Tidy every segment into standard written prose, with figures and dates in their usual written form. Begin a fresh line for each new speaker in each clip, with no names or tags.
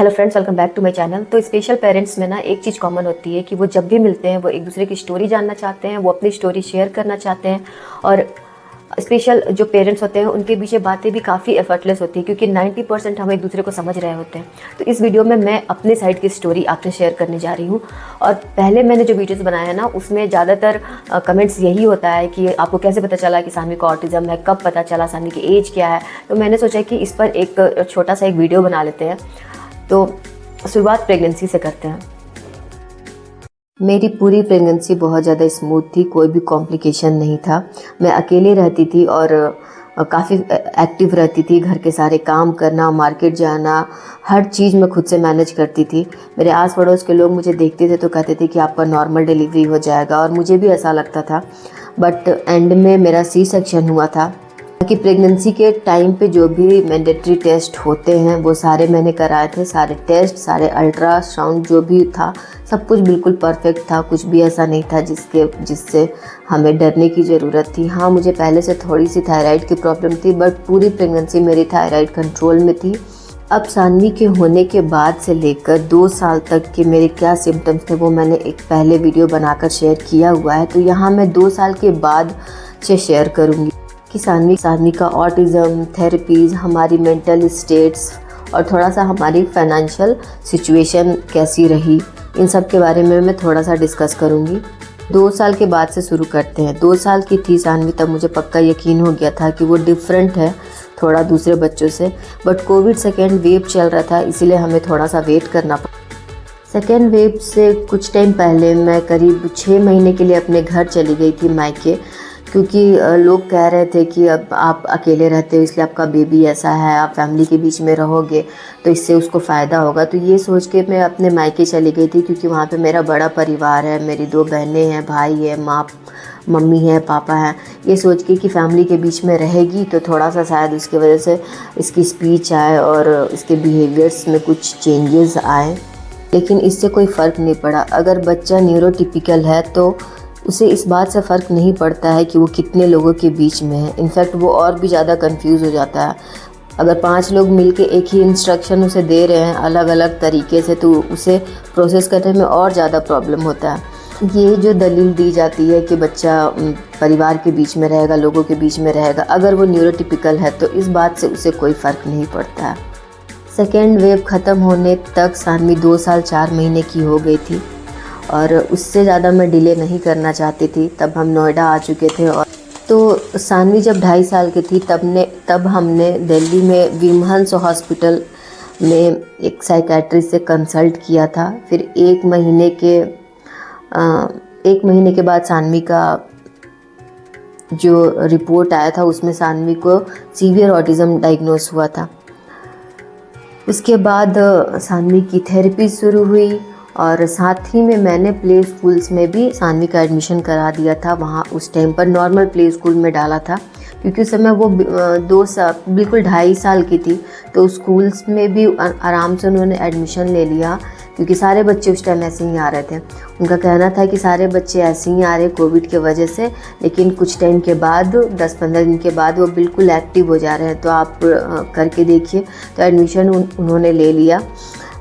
Hello friends, welcome back to my channel. तो special parents में ना एक चीज़ कॉमन होती है कि वो जब भी मिलते हैं वो एक दूसरे की स्टोरी जानना चाहते हैं, वो अपनी स्टोरी शेयर करना चाहते हैं। और स्पेशल जो पेरेंट्स होते हैं उनके पीछे बातें भी काफ़ी एफर्टलेस होती है, क्योंकि 90% हम एक दूसरे को समझ रहे होते हैं। तो इस वीडियो में मैं अपने साइड की स्टोरी आपसे शेयर करने जा रही हूँ। और पहले मैंने जो वीडियोज़ बनाया है ना, उसमें ज़्यादातर कमेंट्स यही होता है कि आपको कैसे पता चला कि सानवी को ऑटिज़म है, कब पता चला, सानवी की एज क्या है। तो मैंने सोचा कि इस पर एक छोटा सा एक वीडियो बना लेते हैं। तो शुरुआत प्रेगनेंसी से करते हैं। मेरी पूरी प्रेगनेंसी बहुत ज़्यादा स्मूथ थी, कोई भी कॉम्प्लिकेशन नहीं था। मैं अकेले रहती थी और काफ़ी एक्टिव रहती थी। घर के सारे काम करना, मार्केट जाना, हर चीज़ मैं खुद से मैनेज करती थी। मेरे आस पड़ोस के लोग मुझे देखते थे तो कहते थे कि आपका नॉर्मल डिलीवरी हो जाएगा, और मुझे भी ऐसा लगता था। बट एंड में मेरा सी सेक्शन हुआ था। कि प्रेगनेंसी के टाइम पे जो भी मैंडेटरी टेस्ट होते हैं वो सारे मैंने कराए थे। सारे टेस्ट, सारे अल्ट्रासाउंड जो भी था, सब कुछ बिल्कुल परफेक्ट था। कुछ भी ऐसा नहीं था जिससे हमें डरने की ज़रूरत थी। हाँ, मुझे पहले से थोड़ी सी थायराइड की प्रॉब्लम थी, बट पूरी प्रेगनेंसी मेरी थायराइड कंट्रोल में थी। अब सानवी के होने के बाद से लेकर 2 साल तक के मेरे क्या सिम्टम्स थे वो मैंने एक पहले वीडियो बनाकर शेयर किया हुआ है। तो यहाँ मैं 2 साल के बाद से शेयर करूँगी कि सानवी का ऑटिज़म, थेरेपीज़, हमारी मेंटल स्टेट्स और थोड़ा सा हमारी फाइनेंशियल सिचुएशन कैसी रही, इन सब के बारे में मैं थोड़ा सा डिस्कस करूँगी। 2 साल के बाद से शुरू करते हैं। 2 साल की थी सानवी तब मुझे पक्का यकीन हो गया था कि वो डिफरेंट है थोड़ा दूसरे बच्चों से। बट कोविड सेकेंड वेव चल रहा था, इसीलिए हमें थोड़ा सा वेट करना पड़ा। सेकेंड वेव से कुछ टाइम पहले मैं करीब 6 महीने के लिए अपने घर चली गई थी, मायके। क्योंकि लोग कह रहे थे कि अब आप अकेले रहते हो, इसलिए आपका बेबी ऐसा है, आप फैमिली के बीच में रहोगे तो इससे उसको फ़ायदा होगा। तो ये सोच के मैं अपने मायके चली गई थी, क्योंकि वहाँ पे मेरा बड़ा परिवार है। मेरी 2 बहनें हैं, भाई है, मम्मी है, पापा हैं। ये सोच के कि फैमिली के बीच में रहेगी तो थोड़ा सा शायद उसकी वजह से इसकी स्पीच आए और इसके बिहेवियर्स में कुछ चेंजेस आए। लेकिन इससे कोई फ़र्क नहीं पड़ा। अगर बच्चा न्यूरोटिपिकल है तो उसे इस बात से फ़र्क नहीं पड़ता है कि वो कितने लोगों के बीच में है। इनफैक्ट वो और भी ज़्यादा कंफ्यूज हो जाता है। अगर 5 लोग मिलके एक ही इंस्ट्रक्शन उसे दे रहे हैं अलग अलग तरीके से, तो उसे प्रोसेस करने में और ज़्यादा प्रॉब्लम होता है। ये जो दलील दी जाती है कि बच्चा परिवार के बीच में रहेगा, लोगों के बीच में रहेगा, अगर वो न्यूरोटिपिकल है तो इस बात से उसे कोई फ़र्क नहीं पड़ता है। सेकेंड वेव ख़त्म होने तक सानवी 2 साल 4 महीने की हो गई थी, और उससे ज़्यादा मैं डिले नहीं करना चाहती थी। तब हम नोएडा आ चुके थे। और तो सानवी जब 2.5 साल की थी तब हमने दिल्ली में विमहंस हॉस्पिटल में एक साइकेट्रिस्ट से कंसल्ट किया था। फिर 1 महीने के बाद सानवी का जो रिपोर्ट आया था उसमें सानवी को सीवियर ऑटिज़म डायग्नोस हुआ था। उसके बाद सानवी की थेरेपी शुरू हुई, और साथ ही में मैंने प्ले स्कूल्स में भी सानवी का एडमिशन करा दिया था। वहाँ उस टाइम पर नॉर्मल प्ले स्कूल में डाला था, क्योंकि उस समय वो 2 साल बिल्कुल 2.5 साल की थी। तो स्कूल्स में भी आराम से उन्होंने एडमिशन ले लिया, क्योंकि सारे बच्चे उस टाइम ऐसे ही आ रहे थे। उनका कहना था कि सारे बच्चे ऐसे ही आ रहे कोविड के वजह से, लेकिन कुछ टाइम के बाद 10-15 दिन के बाद वो बिल्कुल एक्टिव हो जा रहे हैं, तो आप करके देखिए। तो एडमिशन उन्होंने ले लिया।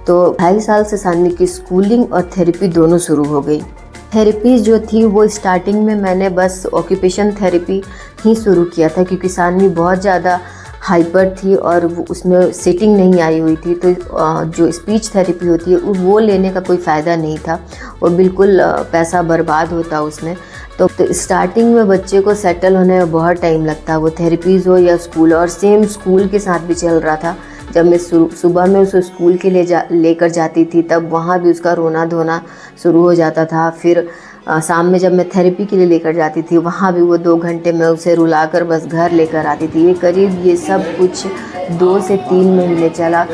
तो 2.5 साल से सानवी की स्कूलिंग और थेरेपी दोनों शुरू हो गई। थेरेपी जो थी वो स्टार्टिंग में मैंने बस ऑक्यूपेशन थेरेपी ही शुरू किया था, क्योंकि सानवी बहुत ज़्यादा हाइपर थी और उसमें सेटिंग नहीं आई हुई थी। तो जो स्पीच थेरेपी होती है वो लेने का कोई फ़ायदा नहीं था, वो बिल्कुल पैसा बर्बाद होता उसमें। तो स्टार्टिंग में बच्चे को सेटल होने में बहुत टाइम लगता है, वो थेरेपीज़ हो या स्कूल। और सेम स्कूल के साथ भी चल रहा था। जब मैं सुबह में उसे स्कूल के लिए लेकर जाती थी तब वहाँ भी उसका रोना धोना शुरू हो जाता था। फिर शाम में जब मैं थेरेपी के लिए लेकर जाती थी वहाँ भी वो 2 घंटे में उसे रुलाकर बस घर लेकर आती थी। ये सब कुछ 2 से 3 महीने चला।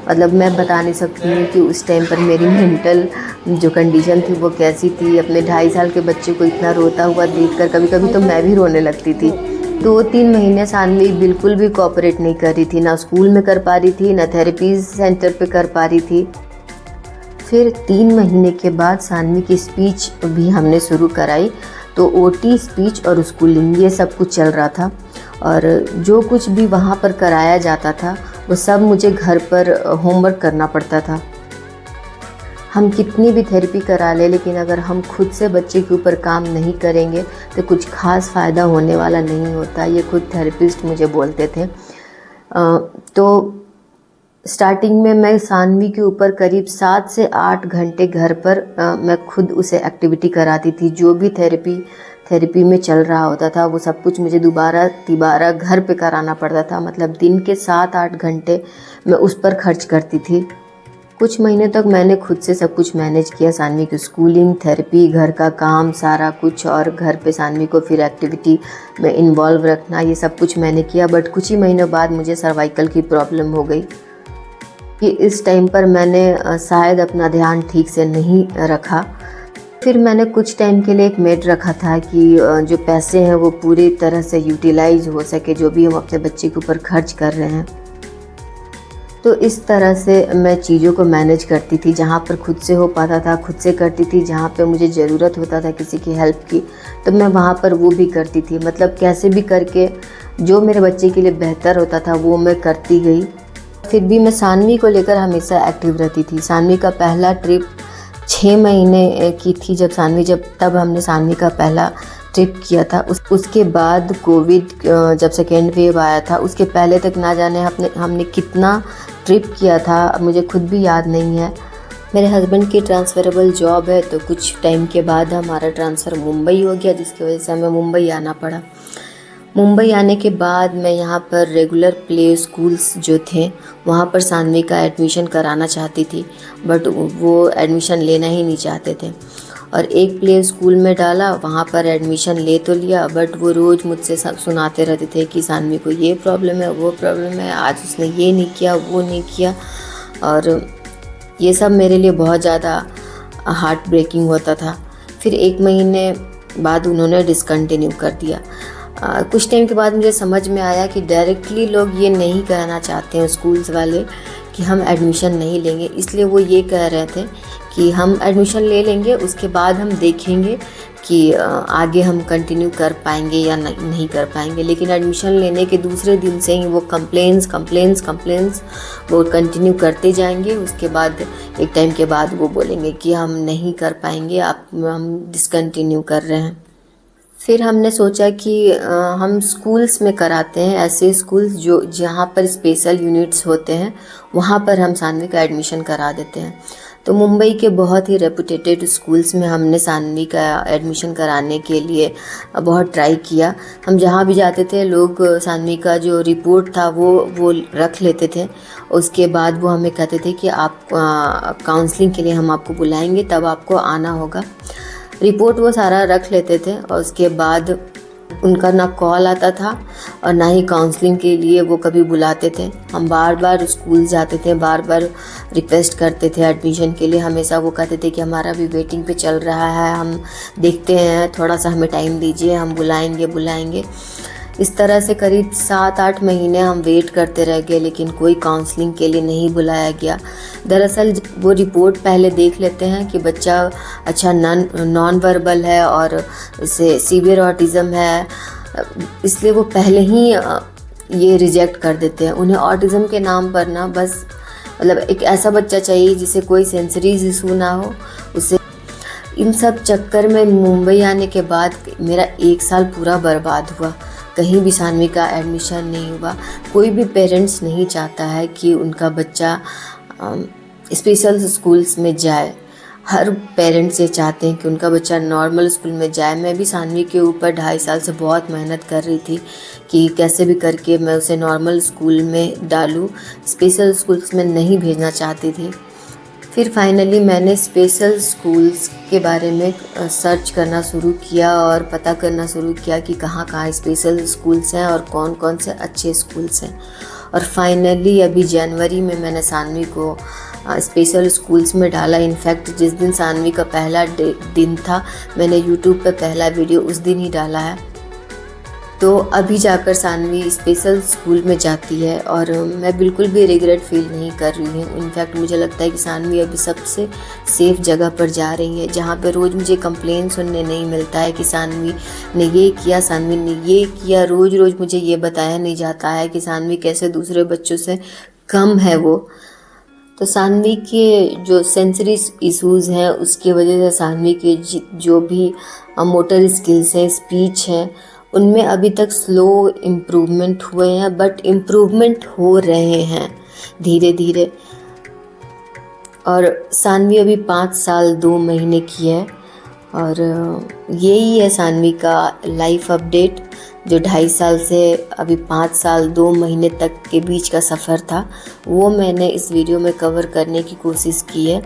मतलब मैं बता नहीं सकती हूँ कि उस टाइम पर मेरी मेंटल जो कंडीशन थी वो कैसी थी। अपने 2.5 साल के बच्चे को इतना रोता हुआ देखकर कभी कभी तो मैं भी रोने लगती थी। 2-3 महीने सानवी बिल्कुल भी कोऑपरेट नहीं कर रही थी, ना स्कूल में कर पा रही थी, ना थेरेपी सेंटर पे कर पा रही थी। फिर 3 महीने के बाद सानवी की स्पीच भी हमने शुरू कराई। तो ओटी, स्पीच और स्कूलिंग ये सब कुछ चल रहा था। और जो कुछ भी वहाँ पर कराया जाता था वो सब मुझे घर पर होमवर्क करना पड़ता था। हम कितनी भी थेरेपी करा लें, लेकिन अगर हम खुद से बच्चे के ऊपर काम नहीं करेंगे तो कुछ ख़ास फ़ायदा होने वाला नहीं होता। ये खुद थेरेपिस्ट मुझे बोलते थे। तो स्टार्टिंग में मैं सानवी के ऊपर करीब 7 से 8 घंटे घर पर मैं खुद उसे एक्टिविटी कराती थी। जो भी थेरेपी में चल रहा होता था वो सब कुछ मुझे दोबारा घर पे कराना पड़ता था। मतलब दिन के 7-8 घंटे मैं उस पर खर्च करती थी। कुछ महीने तक मैंने खुद से सब कुछ मैनेज किया, सानवी की स्कूलिंग, थेरेपी, घर का काम, सारा कुछ, और घर पे सानवी को फिर एक्टिविटी में इन्वॉल्व रखना, ये सब कुछ मैंने किया। बट कुछ ही महीनों बाद मुझे सर्वाइकल की प्रॉब्लम हो गई कि इस टाइम पर मैंने शायद अपना ध्यान ठीक से नहीं रखा। फिर मैंने कुछ टाइम के लिए एक मेड रखा था कि जो पैसे हैं वो पूरी तरह से यूटिलाइज हो सके, जो भी हम अपने बच्चे के ऊपर खर्च कर रहे हैं। तो इस तरह से मैं चीज़ों को मैनेज करती थी। जहाँ पर खुद से हो पाता था खुद से करती थी, जहाँ पे मुझे ज़रूरत होता था किसी की हेल्प की तो मैं वहाँ पर वो भी करती थी। मतलब कैसे भी करके जो मेरे बच्चे के लिए बेहतर होता था वो मैं करती गई। फिर भी मैं सानवी को लेकर हमेशा एक्टिव रहती थी। सानवी का पहला ट्रिप 6 महीने की थी तब हमने सानवी का पहला ट्रिप किया था। उसके बाद कोविड जब सेकेंड वेव आया था, उसके पहले तक ना जाने हमने कितना ट्रिप किया था मुझे खुद भी याद नहीं है। मेरे हस्बैंड की ट्रांसफ़रेबल जॉब है, तो कुछ टाइम के बाद हमारा ट्रांसफ़र मुंबई हो गया, जिसकी वजह से हमें मुंबई आना पड़ा। मुंबई आने के बाद मैं यहाँ पर रेगुलर प्ले स्कूल्स जो थे वहाँ पर सानवी का एडमिशन कराना चाहती थी, बट वो एडमिशन लेना ही नहीं चाहते थे। और एक प्ले स्कूल में डाला, वहाँ पर एडमिशन ले तो लिया, बट वो रोज़ मुझसे सुनाते रहते थे कि सानवी को ये प्रॉब्लम है, वो प्रॉब्लम है, आज उसने ये नहीं किया, वो नहीं किया। और ये सब मेरे लिए बहुत ज़्यादा हार्ट ब्रेकिंग होता था। फिर 1 महीने बाद उन्होंने डिसकंटिन्यू कर दिया। कुछ टाइम के बाद मुझे समझ में आया कि डायरेक्टली लोग ये नहीं कहना चाहते हैं स्कूल्स वाले कि हम एडमिशन नहीं लेंगे, इसलिए वो ये कह रहे थे कि हम एडमिशन ले लेंगे, उसके बाद हम देखेंगे कि आगे हम कंटिन्यू कर पाएंगे या नहीं कर पाएंगे। लेकिन एडमिशन लेने के दूसरे दिन से ही वो कंप्लेंट्स वो कंटिन्यू करते जाएंगे। उसके बाद एक टाइम के बाद वो बोलेंगे कि हम नहीं कर पाएंगे, हम डिसकंटिन्यू कर रहे हैं। फिर हमने सोचा कि हम स्कूल्स में कराते हैं, ऐसे स्कूल्स जहाँ पर स्पेशल यूनिट्स होते हैं वहाँ पर हम सानवी का एडमिशन करा देते हैं। तो मुंबई के बहुत ही रेपुटेटेड स्कूल्स में हमने सानवी का एडमिशन कराने के लिए बहुत ट्राई किया। हम जहाँ भी जाते थे लोग सानवी का जो रिपोर्ट था वो रख लेते थे। उसके बाद वो हमें कहते थे कि आप काउंसलिंग के लिए हम आपको बुलाएंगे, तब आपको आना होगा। रिपोर्ट वो सारा रख लेते थे और उसके बाद उनका ना कॉल आता था और ना ही काउंसलिंग के लिए वो कभी बुलाते थे। हम बार बार स्कूल जाते थे, बार बार रिक्वेस्ट करते थे एडमिशन के लिए। हमेशा वो कहते थे कि हमारा भी वेटिंग पे चल रहा है, हम देखते हैं, थोड़ा सा हमें टाइम दीजिए, हम बुलाएंगे। इस तरह से करीब 7-8 महीने हम वेट करते रह गए, लेकिन कोई काउंसलिंग के लिए नहीं बुलाया गया। दरअसल वो रिपोर्ट पहले देख लेते हैं कि बच्चा अच्छा नॉन वर्बल है और इसे सीवियर ऑटिज़म है, इसलिए वो पहले ही ये रिजेक्ट कर देते हैं। उन्हें ऑटिज़म के नाम पर ना बस मतलब एक ऐसा बच्चा चाहिए जिसे कोई सेंसरीज इशू ना हो। उसे इन सब चक्कर में मुंबई आने के बाद मेरा 1 साल पूरा बर्बाद हुआ। कहीं भी सानवी का एडमिशन नहीं हुआ। कोई भी पेरेंट्स नहीं चाहता है कि उनका बच्चा स्पेशल स्कूल्स में जाए। हर पेरेंट्स ये चाहते हैं कि उनका बच्चा नॉर्मल स्कूल में जाए। मैं भी सानवी के ऊपर 2.5 साल से बहुत मेहनत कर रही थी कि कैसे भी करके मैं उसे नॉर्मल स्कूल में डालूं, स्पेशल स्कूल्स में नहीं भेजना चाहती थी। फिर फाइनली मैंने स्पेशल स्कूल्स के बारे में सर्च करना शुरू किया और पता करना शुरू किया कि कहाँ कहाँ स्पेशल स्कूल्स हैं और कौन कौन से अच्छे स्कूल्स हैं। और फाइनली अभी जनवरी में मैंने सानवी को स्पेशल स्कूल्स में डाला। इनफैक्ट जिस दिन सानवी का पहला दिन था मैंने यूट्यूब पर पहला वीडियो उस दिन ही डाला है। तो अभी जाकर सानवी स्पेशल स्कूल में जाती है और मैं बिल्कुल भी रिग्रेट फील नहीं कर रही हूँ। इनफैक्ट मुझे लगता है कि सानवी अभी सबसे सेफ़ जगह पर जा रही है, जहाँ पे रोज़ मुझे कंप्लेन सुनने नहीं मिलता है कि सानवी ने ये किया, सानवी ने ये किया। रोज़ मुझे ये बताया नहीं जाता है कि सानवी कैसे दूसरे बच्चों से कम है वो। तो सानवी के जो सेंसरी इश्यूज़ हैं उसकी वजह से सानवी के जो भी मोटर स्किल्स हैं, स्पीच है, उनमें अभी तक स्लो इम्प्रूवमेंट हुए हैं, बट इम्प्रूवमेंट हो रहे हैं धीरे धीरे। और सानवी अभी 5 साल 2 महीने की है। और यही है सानवी का लाइफ अपडेट, जो 2.5 साल से अभी 5 साल 2 महीने तक के बीच का सफ़र था, वो मैंने इस वीडियो में कवर करने की कोशिश की है।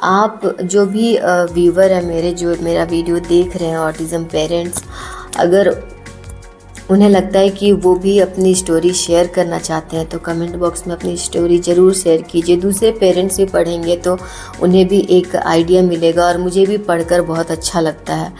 आप जो भी व्यूवर है मेरे, जो मेरा वीडियो देख रहे हैं, ऑटिज़म पेरेंट्स, अगर उन्हें लगता है कि वो भी अपनी स्टोरी शेयर करना चाहते हैं तो कमेंट बॉक्स में अपनी स्टोरी ज़रूर शेयर कीजिए। दूसरे पेरेंट्स भी पढ़ेंगे तो उन्हें भी एक आइडिया मिलेगा, और मुझे भी पढ़कर बहुत अच्छा लगता है